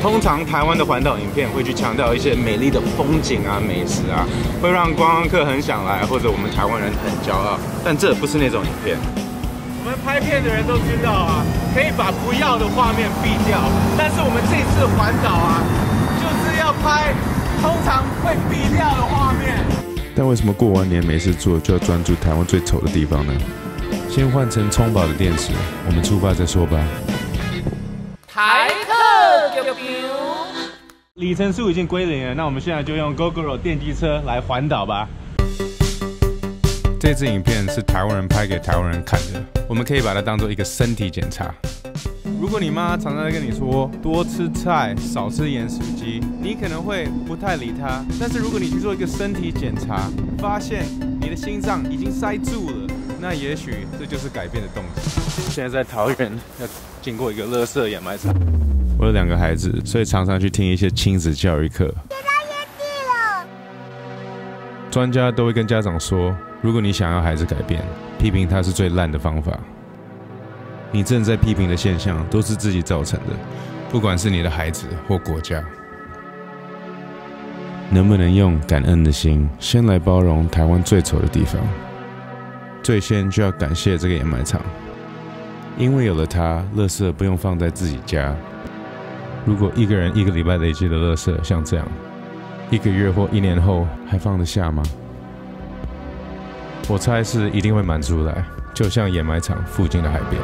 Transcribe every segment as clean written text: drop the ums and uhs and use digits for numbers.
通常台湾的环岛影片会去强调一些美丽的风景啊、美食啊，会让观光客很想来，或者我们台湾人很骄傲。但这不是那种影片。我们拍片的人都知道啊，可以把不要的画面避掉。但是我们这次环岛啊，就是要拍通常会避掉的画面。但为什么过完年没事做就要专注台湾最丑的地方呢？先换成充饱的电池，我们出发再说吧。台客里程数已经归零了，那我们现在就用 Gogoro 电机车来环岛吧。这支影片是台湾人拍给台湾人看的，我们可以把它当做一个身体检查。如果你妈常常在跟你说多吃菜、少吃盐酥鸡，你可能会不太理她。但是如果你去做一个身体检查，发现你的心脏已经塞住了，那也许这就是改变的动机。现在在桃园，要经过一个垃圾掩埋场。我有2个孩子，所以常常去听一些亲子教育课。专家都会跟家长说，如果你想要孩子改变，批评他是最烂的方法。你正在批评的现象都是自己造成的，不管是你的孩子或国家。能不能用感恩的心，先来包容台湾最丑的地方？最先就要感谢这个掩埋场，因为有了它，垃圾不用放在自己家。如果一个人1个礼拜累积的垃圾像这样，1个月或1年后还放得下吗？我猜是一定会满出来，就像掩埋场附近的海边。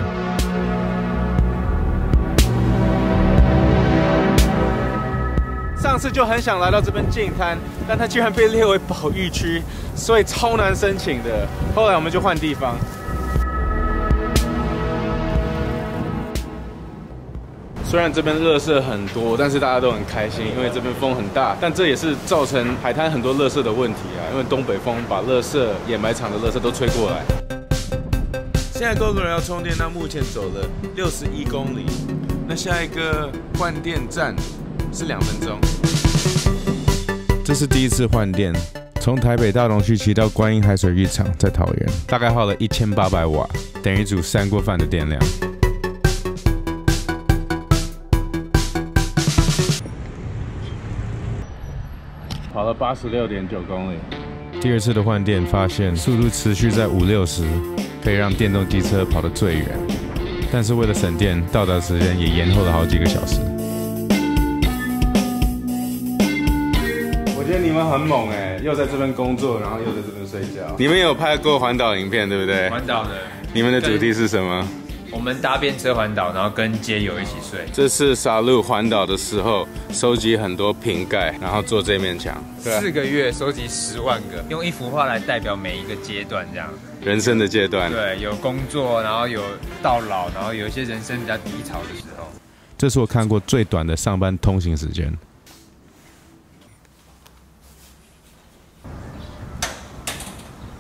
上次就很想来到这边净滩，但它居然被列为保育区，所以超难申请的。后来我们就换地方。虽然这边垃圾很多，但是大家都很开心，因为这边风很大。但这也是造成海滩很多垃圾的问题啊，因为东北风把垃圾、掩埋场的垃圾都吹过来。现在 Gogoro 要充电，那目前走了61公里，那下一个换电站是2分钟。这是第一次换电，从台北大同区骑到观音海水浴场，在桃园，大概耗了1800瓦，等于煮3锅饭的电量。跑了86.9公里。第2次的换电发现，速度持续在50-60，可以让电动机车跑得最远。但是为了省电，到达时间也延后了好几个小时。我觉得你们很猛哎，又在这边工作，然后又在这边睡觉。你们有拍过环岛影片对不对？环岛的。你们的主题是什么？我们搭便车环岛，然后跟街友一起睡。这次沙鹿环岛的时候，收集很多瓶盖，然后做这面墙。4个月收集10万个，用一幅画来代表每一个阶段，这样。人生的阶段。对，有工作，然后有到老，然后有一些人生比较低潮的时候。这是我看过最短的上班通行时间。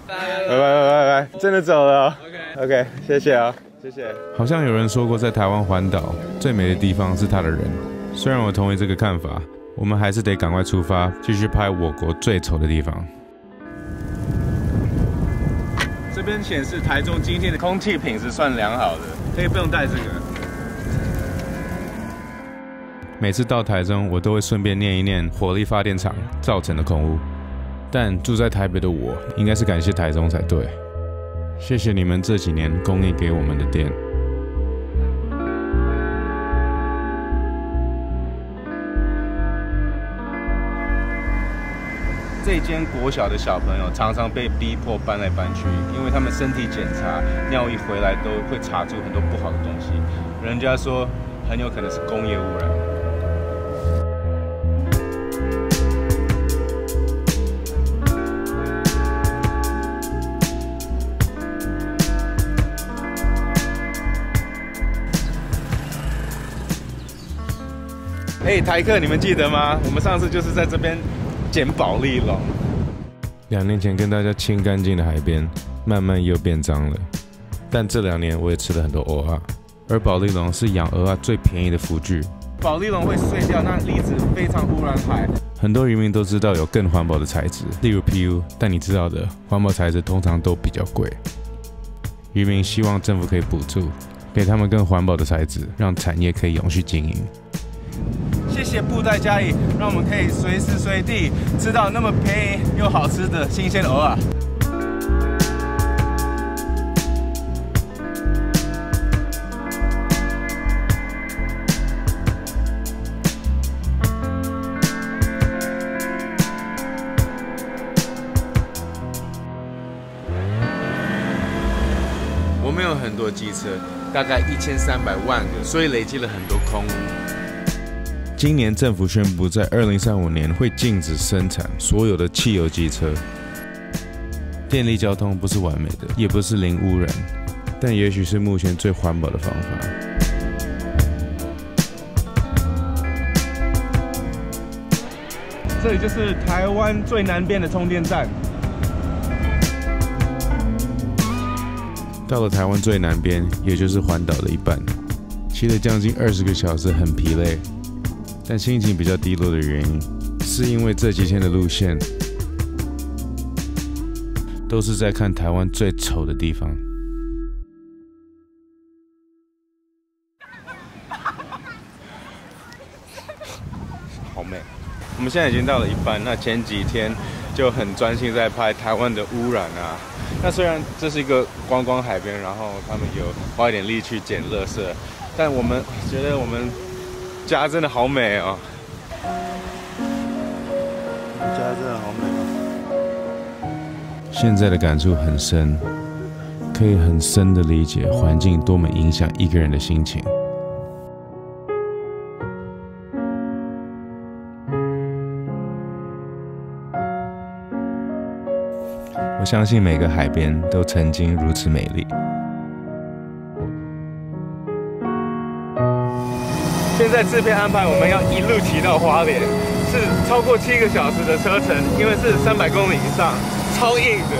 拜，真的走了。OK， 谢谢啊。谢谢。好像有人说过，在台湾环岛最美的地方是它的人。虽然我同意这个看法，我们还是得赶快出发，继续拍我国最丑的地方。这边显示台中今天的空气品质算良好的，可以不用带这个。每次到台中，我都会顺便念一念火力发电厂造成的空污。但住在台北的我，应该是感谢台中才对。谢谢你们这几年供应给我们的电。这间国小的小朋友常常被逼迫搬来搬去，因为他们身体检查、尿一回来都会查出很多不好的东西。人家说很有可能是工业污染。台客，你们记得吗？我们上次就是在这边捡保丽龙。2年前跟大家清干净的海边，慢慢又变脏了。但这2年我也吃了很多蚵仔，而保丽龙是养蚵仔最便宜的辅具。保丽龙会碎掉，那离子非常污染海。很多渔民都知道有更环保的材质，例如 PU， 但你知道的，环保材质通常都比较贵。渔民希望政府可以补助，给他们更环保的材质，让产业可以永续经营。谢谢布袋嘉义，让我们可以随时随地吃到那么便宜又好吃的新鲜的蚵仔。我们有很多机车，大概1300万个，所以累积了很多空污。今年政府宣布，在2035年会禁止生产所有的汽油机车。电力交通不是完美的，也不是零污染，但也许是目前最环保的方法。这里就是台湾最南边的充电站。到了台湾最南边，也就是环岛的一半，骑了将近20个小时，很疲累。但心情比较低落的原因，是因为这几天的路线都是在看台湾最丑的地方。好美！我们现在已经到了一半，那前几天就很专心在拍台湾的污染啊。那虽然这是一个观光海边，然后他们有花一点力去捡垃圾，但我们觉得我们家真的好美哦！我们家真的好美哦！现在的感触很深，可以很深的理解环境多么影响一个人的心情。我相信每个海边都曾经如此美丽。现在制片安排我们要一路骑到花莲，是超过7个小时的车程，因为是300公里以上，超硬的。